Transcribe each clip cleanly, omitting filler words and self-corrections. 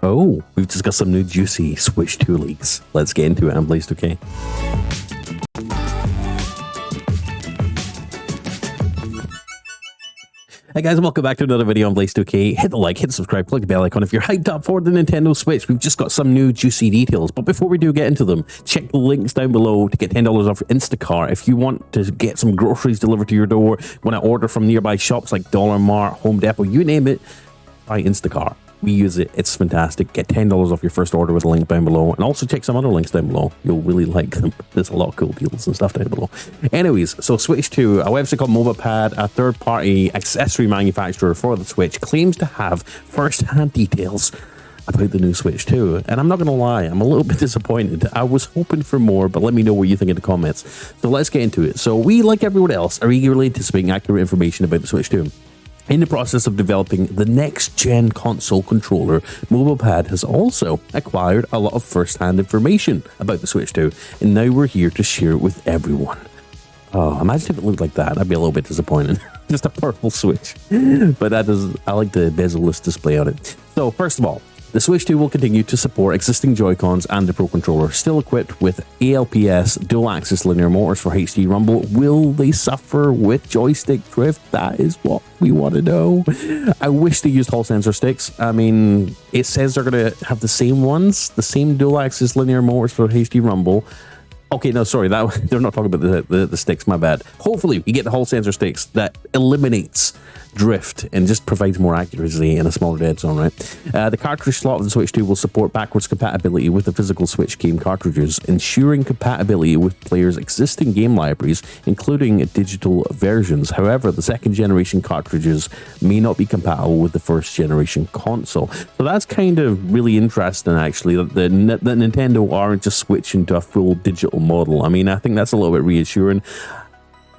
Oh, we've just got some new juicy Switch 2 leaks. Let's get into it. I'm Blazed OK. Hey guys, welcome back to another video on Blazed 2K. Hit the like, hit the subscribe, click the bell icon if you're hyped up for the Nintendo Switch. We've just got some new juicy details, but before we do get into them, check the links down below to get $10 off Instacart. If you want to get some groceries delivered to your door, want to order from nearby shops like Dollar Mart, Home Depot, you name it, buy Instacart. We use it. It's fantastic. Get $10 off your first order with a link down below. And also check some other links down below. You'll really like them. There's a lot of cool deals and stuff down below. Anyways, so Switch 2, a website called Mobapad, a third-party accessory manufacturer for the Switch, claims to have first-hand details about the new Switch 2. And I'm not going to lie, I'm a little bit disappointed. I was hoping for more, but let me know what you think in the comments. So let's get into it. So we, like everyone else, are eagerly anticipating accurate information about the Switch 2. In the process of developing the next-gen console controller, Mobapad has also acquired a lot of first-hand information about the Switch 2, and now we're here to share it with everyone. Oh, imagine if it looked like that. I'd be a little bit disappointed. Just a purple Switch. But that does, I like the bezel-less display on it. So, first of all, the Switch 2 will continue to support existing Joycons and the Pro Controller, still equipped with ALPS dual-axis linear motors for HD rumble. Will they suffer with joystick drift? That is what we want to know. I wish they used Hall sensor sticks. I mean, it says they're going to have the same ones, the same dual-axis linear motors for HD rumble. Okay, no, sorry, that they're not talking about the sticks, my bad. Hopefully, we get the Hall sensor sticks that eliminates drift and just provides more accuracy in a smaller dead zone, right? The cartridge slot of the Switch 2 will support backwards compatibility with the physical Switch game cartridges, ensuring compatibility with players' existing game libraries, including digital versions. However, the second generation cartridges may not be compatible with the first generation console. So that's kind of really interesting, actually, that Nintendo aren't just switching to a full digital model. I mean, I think that's a little bit reassuring.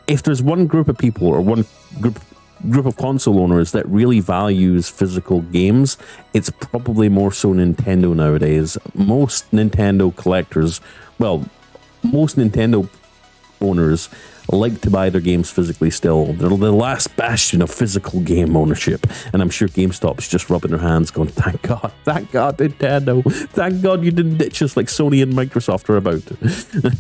If there's one group of people or one group of console owners that really values physical games, it's probably more so Nintendo nowadays. Most Nintendo collectors, well, most Nintendo owners like to buy their games physically still. They're the last bastion of physical game ownership. And I'm sure GameStop's just rubbing their hands going, thank God, Nintendo. Thank God you didn't ditch us like Sony and Microsoft are about to.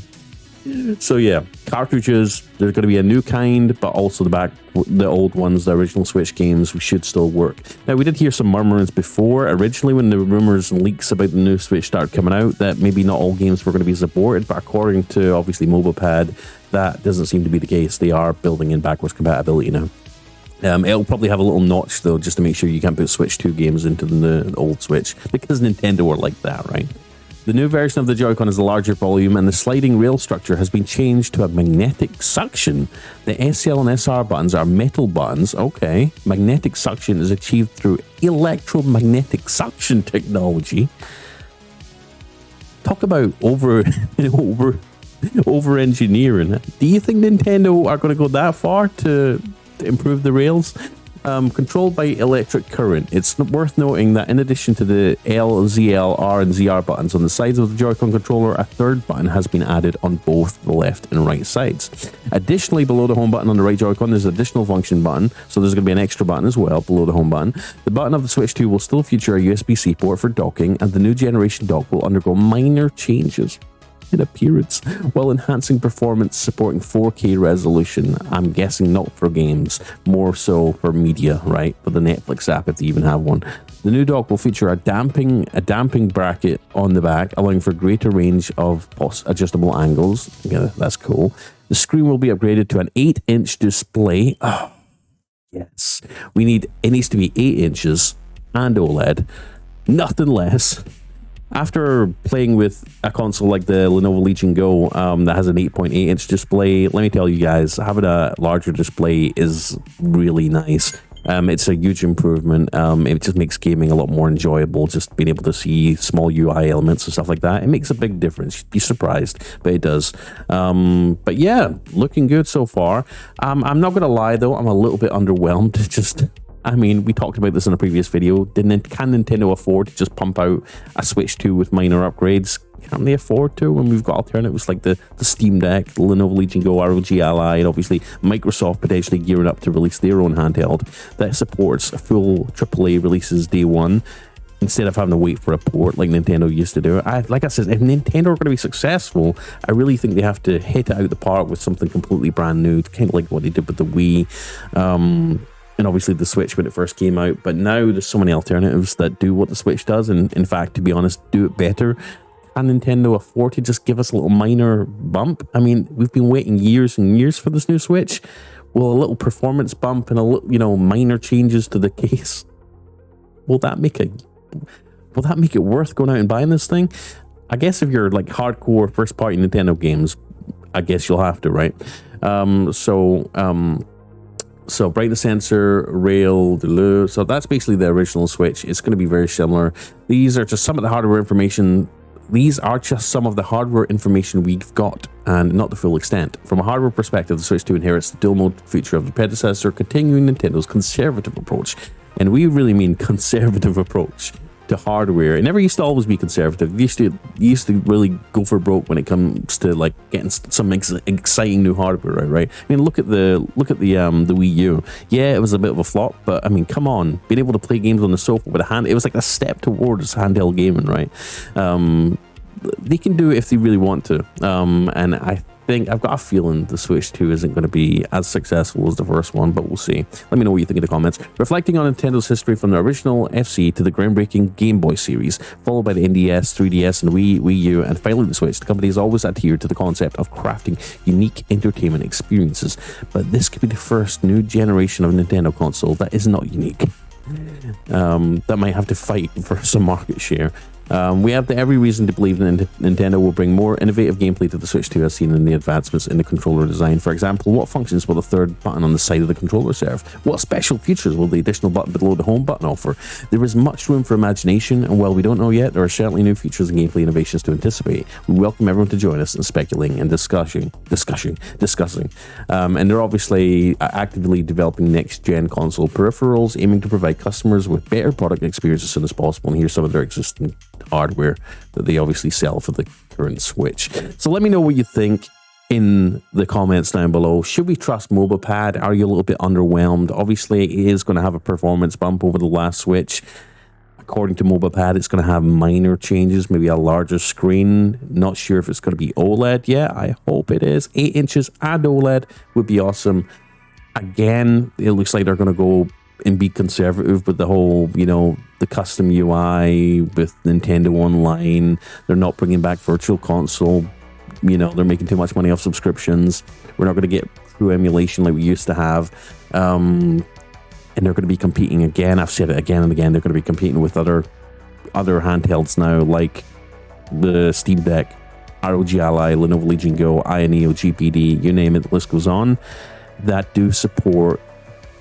So yeah, cartridges, there's going to be a new kind, but also the old ones, the original Switch games, we should still work. Now, we did hear some murmurings before, originally when the rumors and leaks about the new Switch started coming out, that maybe not all games were going to be supported, but according to, obviously, Mobapad, that doesn't seem to be the case. They are building in backwards compatibility now. It'll probably have a little notch, though, just to make sure you can't put Switch 2 games into the old Switch, because Nintendo are like that, right? The new version of the Joy-Con is a larger volume, and the sliding rail structure has been changed to a magnetic suction. The SL and SR buttons are metal buttons. Okay. Magnetic suction is achieved through electromagnetic suction technology. Talk about over engineering. Do you think Nintendo are going to go that far to improve the rails? Controlled by electric current. It's worth noting that in addition to the L, ZL, R, and ZR buttons on the sides of the Joy-Con controller, a third button has been added on both the left and right sides. Additionally, below the home button on the right Joy-Con, there's an additional function button, so there's going to be an extra button as well below the home button. The button of the Switch 2 will still feature a USB-C port for docking, and the new generation dock will undergo minor changes in appearance while enhancing performance, supporting 4K resolution. I'm guessing not for games, more so for media, right? For the Netflix app, if they even have one. The new dock will feature a damping bracket on the back, allowing for greater range of adjustable angles. Yeah, that's cool. The screen will be upgraded to an 8-inch display. Oh, yes. It needs to be 8 inches and OLED, nothing less. After playing with a console like the Lenovo Legion Go that has an 8.8-inch display, let me tell you guys, having a larger display is really nice. It's a huge improvement. It just makes gaming a lot more enjoyable, just being able to see small UI elements and stuff like that. It makes a big difference. You'd be surprised, but it does. But yeah, looking good so far. I'm not going to lie, though. I'm a little bit underwhelmed. I mean, we talked about this in a previous video. Can Nintendo afford to just pump out a Switch 2 with minor upgrades? Can they afford to when we've got alternatives like the Steam Deck, the Lenovo Legion Go, ROG Ally, and obviously Microsoft potentially gearing up to release their own handheld that supports full AAA releases day one? instead of having to wait for a port like Nintendo used to do. Like I said, if Nintendo are going to be successful, I really think they have to hit it out the park with something completely brand new, kind of like what they did with the Wii, and obviously the Switch when it first came out. But now there's so many alternatives that do what the Switch does, and in fact, to be honest, do it better. Can Nintendo afford to just give us a little minor bump? I mean, we've been waiting years and years for this new Switch. Will a little performance bump and a little, minor changes to the case, will that make it worth going out and buying this thing? I guess if you're like hardcore first party Nintendo games, I guess you'll have to, right? So brightness sensor, rail, so that's basically the original Switch. It's going to be very similar. These are just some of the hardware information. These are just some of the hardware information we've got, and not the full extent. From a hardware perspective, the Switch 2 inherits the dual mode feature of the predecessor, continuing Nintendo's conservative approach. And we really mean conservative approach to hardware. It never used to always be conservative. It used to really go for broke when it comes to like getting some exciting new hardware, right? I mean, look at the Wii U. Yeah, it was a bit of a flop, but I mean, come on, being able to play games on the sofa with a hand, it was like a step towards handheld gaming, right? They can do it if they really want to, and I've got a feeling the Switch 2 isn't going to be as successful as the first one, but we'll see. Let me know what you think in the comments. Reflecting on Nintendo's history from the original FC to the groundbreaking Game Boy series, followed by the NDS, 3DS, and Wii U, and finally the Switch, the company has always adhered to the concept of crafting unique entertainment experiences. But this could be the first new generation of Nintendo console that is not unique. That might have to fight for some market share. We have every reason to believe that Nintendo will bring more innovative gameplay to the Switch 2 as seen in the advancements in the controller design. For example, what functions will the third button on the side of the controller serve? What special features will the additional button below the home button offer? There is much room for imagination, and while we don't know yet, there are certainly new features and gameplay innovations to anticipate. We welcome everyone to join us in speculating and discussing. And they're obviously actively developing next-gen console peripherals, aiming to provide customers with better product experience as soon as possible. And here's some of their existing hardware that they obviously sell for the current Switch. So let me know what you think in the comments down below. Should we trust Mobapad? Are you a little bit underwhelmed? Obviously, it is going to have a performance bump over the last Switch. According to Mobapad, it's going to have minor changes, maybe a larger screen. Not sure if it's going to be OLED. Yeah, I hope it is. 8 inches and OLED would be awesome. Again, it looks like they're going to go and be conservative with the whole, the custom UI with Nintendo Online. They're not bringing back Virtual Console. They're making too much money off subscriptions. We're not going to get true emulation like we used to have. And they're going to be competing again. I've said it again and again. They're going to be competing with other handhelds now, like the Steam Deck, ROG Ally, Lenovo Legion Go, Neo, GPD, you name it, the list goes on, that do support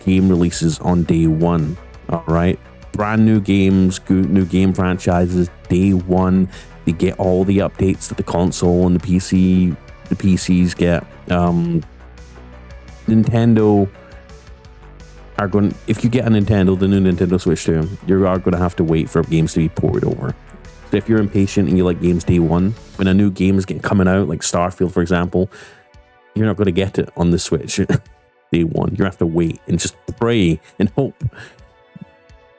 game releases on day one. All right, brand new games, new game franchises, day one. They get all the updates that the console and the PCs get. Nintendo are going, if you get a Nintendo, the new Nintendo Switch 2, you are going to have to wait for games to be ported over. So if you're impatient and you like games day one, when a new game is coming out, like Starfield, for example, you're not going to get it on the Switch day one. You have to wait and just pray and hope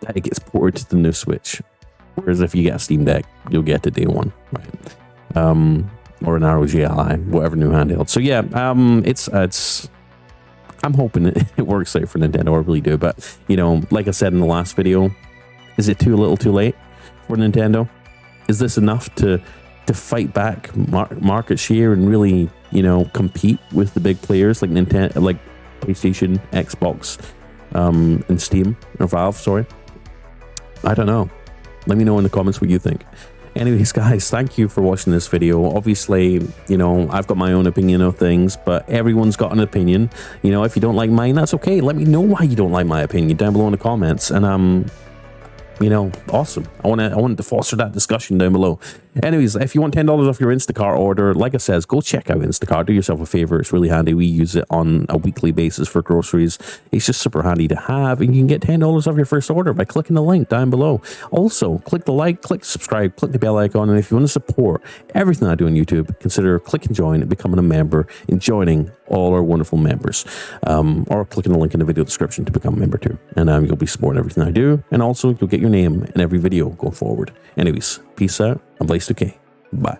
that it gets ported to the new Switch. Whereas if you get a Steam Deck, you'll get it day one, right? Or an ROG Ally, whatever new handheld. So yeah, it's. I'm hoping it works out for Nintendo. I really do. But like I said in the last video, is it too little, too late for Nintendo? Is this enough to fight back market share and really compete with the big players like Nintendo, like PlayStation, Xbox, and Steam, or Valve, sorry? I don't know. Let me know in the comments what you think. Anyways, guys, thank you for watching this video. Obviously, I've got my own opinion of things, but everyone's got an opinion. If you don't like mine, that's okay. Let me know why you don't like my opinion down below in the comments. And awesome. I want to foster that discussion down below. Anyways, if you want $10 off your Instacart order, like I says, go check out Instacart. Do yourself a favor. It's really handy. We use it on a weekly basis for groceries. It's just super handy to have. And you can get $10 off your first order by clicking the link down below. Also, click the like, click subscribe, click the bell icon. And if you want to support everything I do on YouTube, consider clicking join and becoming a member and joining all our wonderful members. Or clicking the link in the video description to become a member too. And you'll be supporting everything I do. And also, you'll get your name in every video going forward. Anyways, peace out. I'm Blaze2K. Bye.